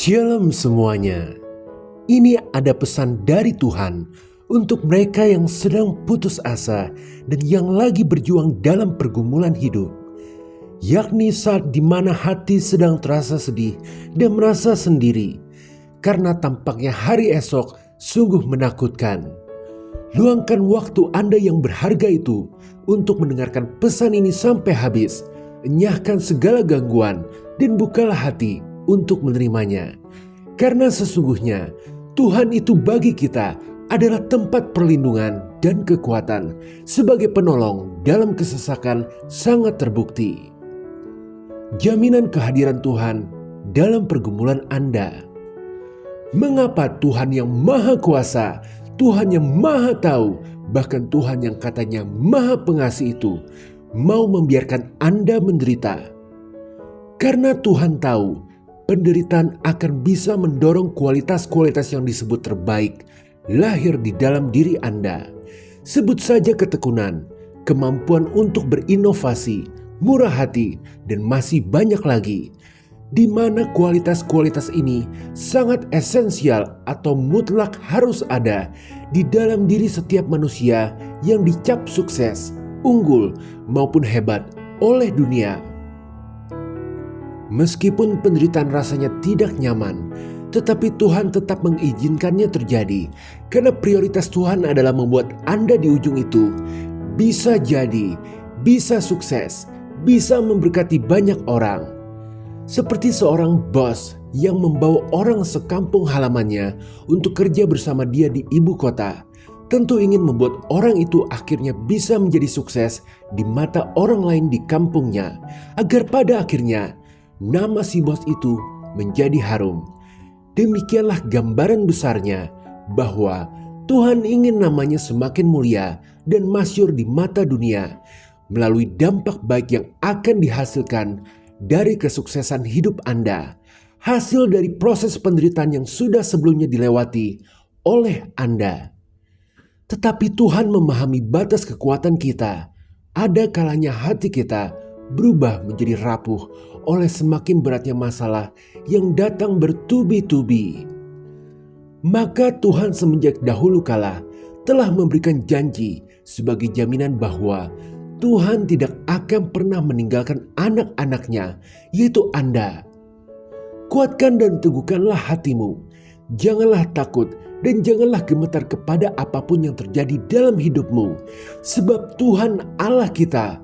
Shalom semuanya. Ini ada pesan dari Tuhan untuk mereka yang sedang putus asa dan yang lagi berjuang dalam pergumulan hidup. Yakni saat di mana hati sedang terasa sedih dan merasa sendiri karena tampaknya hari esok sungguh menakutkan. Luangkan waktu Anda yang berharga itu untuk mendengarkan pesan ini sampai habis. Enyahkan segala gangguan dan bukalah hati untuk menerimanya. Karena sesungguhnya Tuhan itu bagi kita adalah tempat perlindungan dan kekuatan sebagai penolong dalam kesesakan sangat terbukti. Jaminan kehadiran Tuhan dalam pergumulan Anda. Mengapa Tuhan yang Maha Kuasa, Tuhan yang Maha Tahu, bahkan Tuhan yang katanya Maha Pengasih itu mau membiarkan Anda menderita? Karena Tuhan tahu penderitaan akan bisa mendorong kualitas-kualitas yang disebut terbaik lahir di dalam diri Anda. Sebut saja ketekunan, kemampuan untuk berinovasi, murah hati, dan masih banyak lagi. Di mana kualitas-kualitas ini sangat esensial atau mutlak harus ada di dalam diri setiap manusia yang dicap sukses, unggul, maupun hebat oleh dunia. Meskipun penderitaan rasanya tidak nyaman, tetapi Tuhan tetap mengizinkannya terjadi karena prioritas Tuhan adalah membuat Anda di ujung itu bisa jadi, bisa sukses, bisa memberkati banyak orang. Seperti seorang bos yang membawa orang sekampung halamannya untuk kerja bersama dia di ibu kota, tentu ingin membuat orang itu akhirnya bisa menjadi sukses di mata orang lain di kampungnya, agar pada akhirnya nama si bos itu menjadi harum. Demikianlah gambaran besarnya bahwa Tuhan ingin namanya semakin mulia dan masyhur di mata dunia melalui dampak baik yang akan dihasilkan dari kesuksesan hidup Anda, hasil dari proses penderitaan yang sudah sebelumnya dilewati oleh Anda. Tetapi Tuhan memahami batas kekuatan kita. Ada kalanya hati kita berubah menjadi rapuh oleh semakin beratnya masalah yang datang bertubi-tubi. Maka Tuhan semenjak dahulu kala telah memberikan janji sebagai jaminan bahwa Tuhan tidak akan pernah meninggalkan anak-anaknya, yaitu Anda. Kuatkan dan teguhkanlah hatimu. Janganlah takut dan janganlah gemetar kepada apapun yang terjadi dalam hidupmu. Sebab Tuhan Allah kita,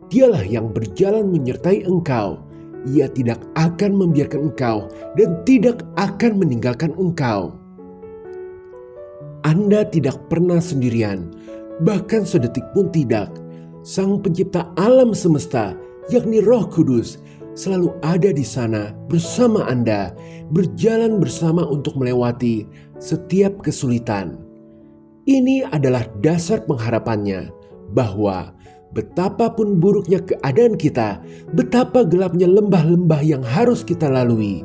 Dialah yang berjalan menyertai engkau. Ia tidak akan membiarkan engkau dan tidak akan meninggalkan engkau. Anda tidak pernah sendirian, bahkan sedetik pun tidak. Sang pencipta alam semesta, yakni Roh Kudus, selalu ada di sana bersama Anda, berjalan bersama untuk melewati setiap kesulitan. Ini adalah dasar pengharapannya bahwa betapapun buruknya keadaan kita, betapa gelapnya lembah-lembah yang harus kita lalui,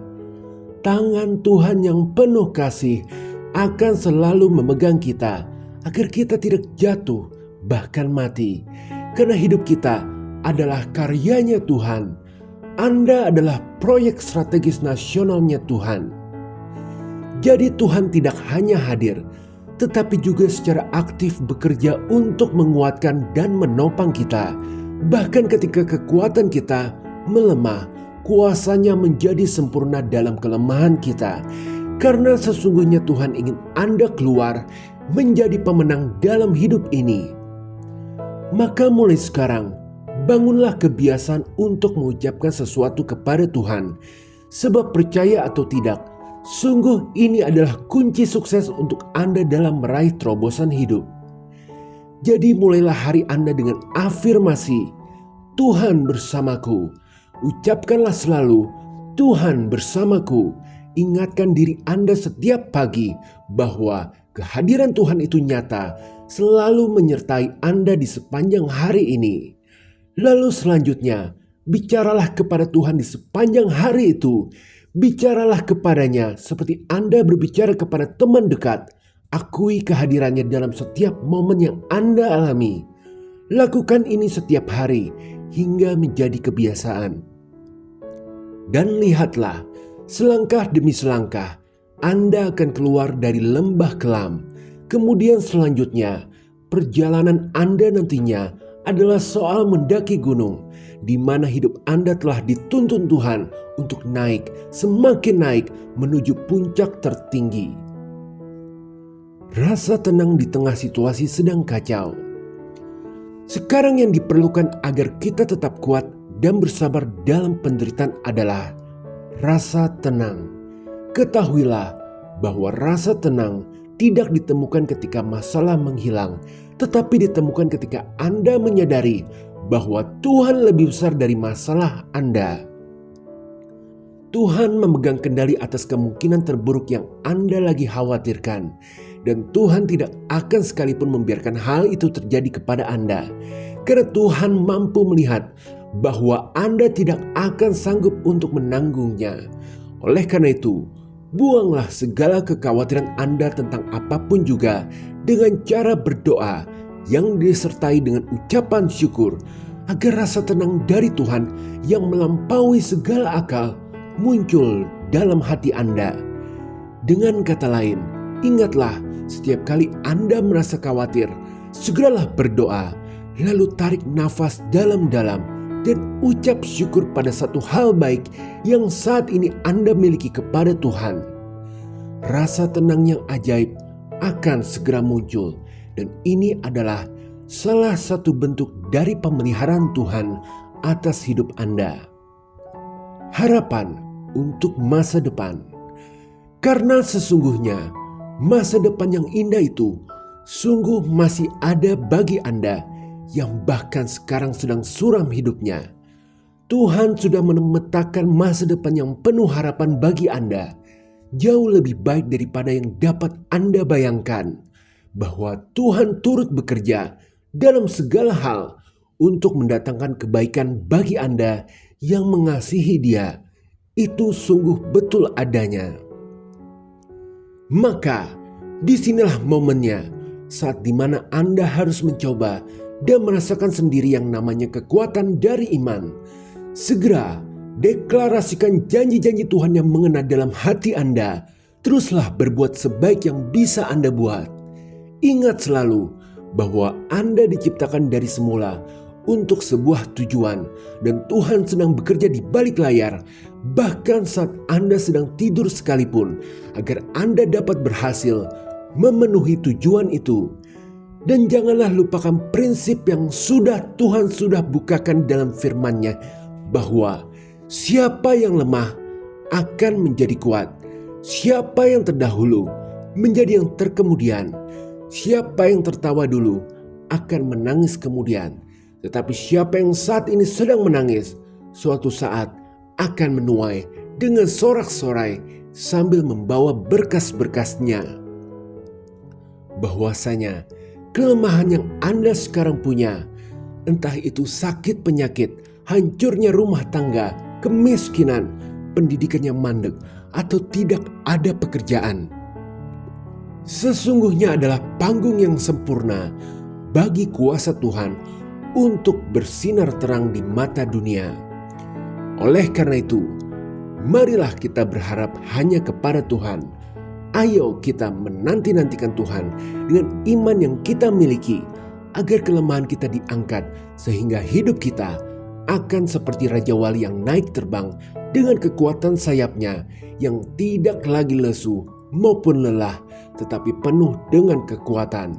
tangan Tuhan yang penuh kasih akan selalu memegang kita agar kita tidak jatuh bahkan mati. Karena hidup kita adalah karyanya Tuhan. Anda adalah proyek strategis nasionalnya Tuhan. Jadi Tuhan tidak hanya hadir, tetapi juga secara aktif bekerja untuk menguatkan dan menopang kita. Bahkan ketika kekuatan kita melemah, kuasanya menjadi sempurna dalam kelemahan kita. Karena sesungguhnya Tuhan ingin Anda keluar menjadi pemenang dalam hidup ini. Maka mulai sekarang, bangunlah kebiasaan untuk mengucapkan sesuatu kepada Tuhan. Sebab percaya atau tidak, sungguh ini adalah kunci sukses untuk Anda dalam meraih terobosan hidup. Jadi mulailah hari Anda dengan afirmasi, Tuhan bersamaku. Ucapkanlah selalu, Tuhan bersamaku. Ingatkan diri Anda setiap pagi bahwa kehadiran Tuhan itu nyata, selalu menyertai Anda di sepanjang hari ini. Lalu selanjutnya, bicaralah kepada Tuhan di sepanjang hari itu. Bicaralah kepadanya seperti Anda berbicara kepada teman dekat. Akui kehadirannya dalam setiap momen yang Anda alami. Lakukan ini setiap hari hingga menjadi kebiasaan. Dan lihatlah, Selangkah demi selangkah, Anda akan keluar dari lembah kelam. Kemudian selanjutnya, perjalanan Anda nantinya adalah soal mendaki gunung, di mana hidup Anda telah dituntun Tuhan untuk naik, semakin naik menuju puncak tertinggi. Rasa tenang di tengah situasi sedang kacau. Sekarang yang diperlukan agar kita tetap kuat dan bersabar dalam penderitaan adalah rasa tenang. Ketahuilah bahwa rasa tenang tidak ditemukan ketika masalah menghilang, tetapi ditemukan ketika Anda menyadari bahwa Tuhan lebih besar dari masalah Anda. Tuhan memegang kendali atas kemungkinan terburuk yang Anda lagi khawatirkan, dan Tuhan tidak akan sekalipun membiarkan hal itu terjadi kepada Anda, karena Tuhan mampu melihat bahwa Anda tidak akan sanggup untuk menanggungnya. Oleh karena itu, buanglah segala kekhawatiran Anda tentang apapun juga dengan cara berdoa yang disertai dengan ucapan syukur, agar rasa tenang dari Tuhan yang melampaui segala akal muncul dalam hati Anda. Dengan kata lain, ingatlah, setiap kali Anda merasa khawatir, segeralah berdoa, lalu tarik nafas dalam-dalam dan ucap syukur pada satu hal baik yang saat ini Anda miliki kepada Tuhan. Rasa tenang yang ajaib akan segera muncul, dan ini adalah salah satu bentuk dari pemeliharaan Tuhan atas hidup Anda. Harapan untuk masa depan. Karena sesungguhnya masa depan yang indah itu sungguh masih ada bagi Anda yang bahkan sekarang sedang suram hidupnya. Tuhan sudah memetakan masa depan yang penuh harapan bagi Anda, jauh lebih baik daripada yang dapat Anda bayangkan, bahwa Tuhan turut bekerja dalam segala hal untuk mendatangkan kebaikan bagi Anda yang mengasihi Dia. Itu sungguh betul adanya. Maka disinilah momennya saat dimana Anda harus mencoba dan merasakan sendiri yang namanya kekuatan dari iman. Segera deklarasikan janji-janji Tuhan yang mengena dalam hati Anda. Teruslah berbuat sebaik yang bisa Anda buat. Ingat selalu bahwa Anda diciptakan dari semula untuk sebuah tujuan, dan Tuhan sedang bekerja di balik layar, bahkan saat Anda sedang tidur sekalipun, agar Anda dapat berhasil memenuhi tujuan itu. Dan janganlah lupakan prinsip yang Tuhan sudah bukakan dalam firman-Nya, bahwa siapa yang lemah akan menjadi kuat, siapa yang terdahulu menjadi yang terkemudian, siapa yang tertawa dulu akan menangis kemudian. Tetapi siapa yang saat ini sedang menangis, suatu saat akan menuai dengan sorak-sorai sambil membawa berkas-berkasnya. Bahwasanya kelemahan yang Anda sekarang punya, entah itu sakit penyakit, hancurnya rumah tangga, kemiskinan, pendidikan yang mandek, atau tidak ada pekerjaan, sesungguhnya adalah panggung yang sempurna bagi kuasa Tuhan untuk bersinar terang di mata dunia. Oleh karena itu, marilah kita berharap hanya kepada Tuhan. Ayo kita menanti-nantikan Tuhan dengan iman yang kita miliki, agar kelemahan kita diangkat, sehingga hidup kita akan seperti Raja Wali yang naik terbang dengan kekuatan sayapnya yang tidak lagi lesu maupun lelah, tetapi penuh dengan kekuatan.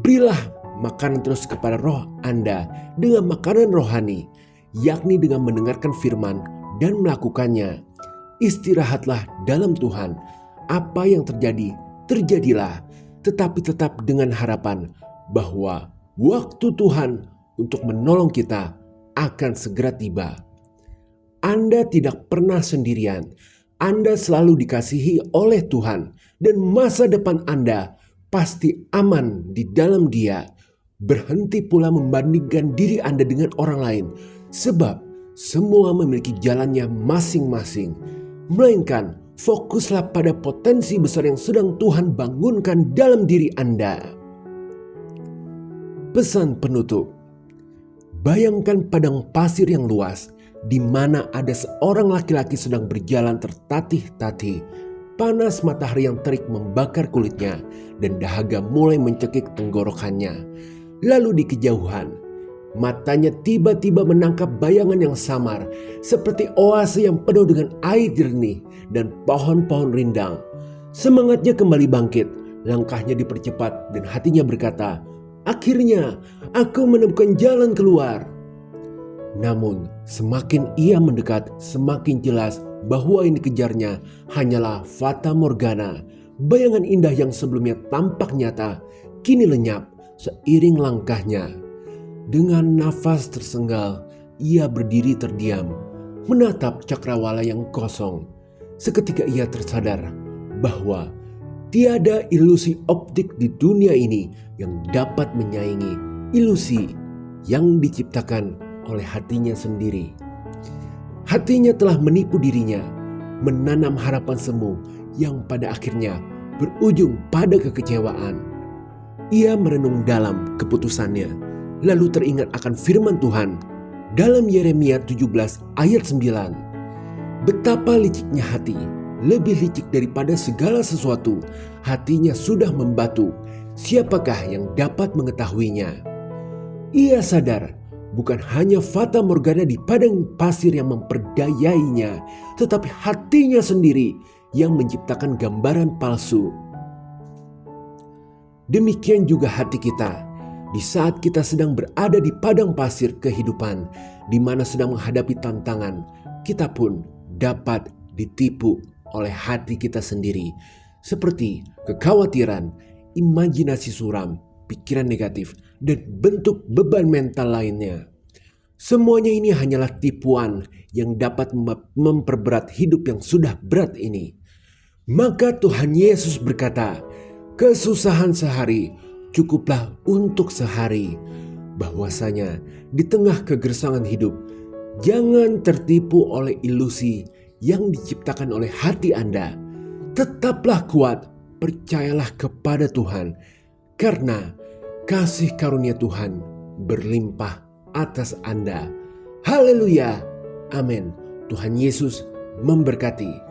Berilah makanan terus kepada roh Anda dengan makanan rohani, yakni dengan mendengarkan firman dan melakukannya. Istirahatlah dalam Tuhan. Apa yang terjadi, terjadilah, tetapi tetap dengan harapan bahwa waktu Tuhan untuk menolong kita akan segera tiba. Anda tidak pernah sendirian. Anda selalu dikasihi oleh Tuhan, dan masa depan Anda pasti aman di dalam Dia. Berhenti pula membandingkan diri Anda dengan orang lain, sebab semua memiliki jalannya masing-masing. Melainkan fokuslah pada potensi besar yang sedang Tuhan bangunkan dalam diri Anda. Pesan penutup. Bayangkan padang pasir yang luas, di mana ada seorang laki-laki sedang berjalan tertatih-tatih. Panas matahari yang terik membakar kulitnya dan dahaga mulai mencekik tenggorokannya. Lalu di kejauhan, matanya tiba-tiba menangkap bayangan yang samar seperti oase yang penuh dengan air jernih dan pohon-pohon rindang. Semangatnya kembali bangkit, langkahnya dipercepat dan hatinya berkata, "Akhirnya aku menemukan jalan keluar." Namun semakin ia mendekat, semakin jelas bahwa yang dikejarnya hanyalah fata morgana. Bayangan indah yang sebelumnya tampak nyata, kini lenyap seiring langkahnya. Dengan nafas tersenggal, ia berdiri terdiam, menatap cakrawala yang kosong. Seketika ia tersadar bahwa tiada ilusi optik di dunia ini yang dapat menyaingi ilusi yang diciptakan oleh hatinya sendiri. Hatinya telah menipu dirinya, menanam harapan semu yang pada akhirnya berujung pada kekecewaan. Ia merenung dalam keputusannya, lalu teringat akan firman Tuhan dalam Yeremia 17 ayat 9. Betapa liciknya hati, lebih licik daripada segala sesuatu. Hatinya sudah membatu, siapakah yang dapat mengetahuinya? Ia sadar bukan hanya fata morgana di padang pasir yang memperdayainya, tetapi hatinya sendiri yang menciptakan gambaran palsu. Demikian juga hati kita di saat kita sedang berada di padang pasir kehidupan, di mana sedang menghadapi tantangan, kita pun dapat ditipu oleh hati kita sendiri, seperti kekhawatiran, imajinasi suram, pikiran negatif, dan bentuk beban mental lainnya. Semuanya ini hanyalah tipuan yang dapat memperberat hidup yang sudah berat ini. Maka Tuhan Yesus berkata, "Kesusahan sehari cukuplah untuk sehari." Bahwasanya di tengah kegersangan hidup, jangan tertipu oleh ilusi yang diciptakan oleh hati Anda. Tetaplah kuat, percayalah kepada Tuhan, karena kasih karunia Tuhan berlimpah atas Anda. Haleluya. Amin. Tuhan Yesus memberkati.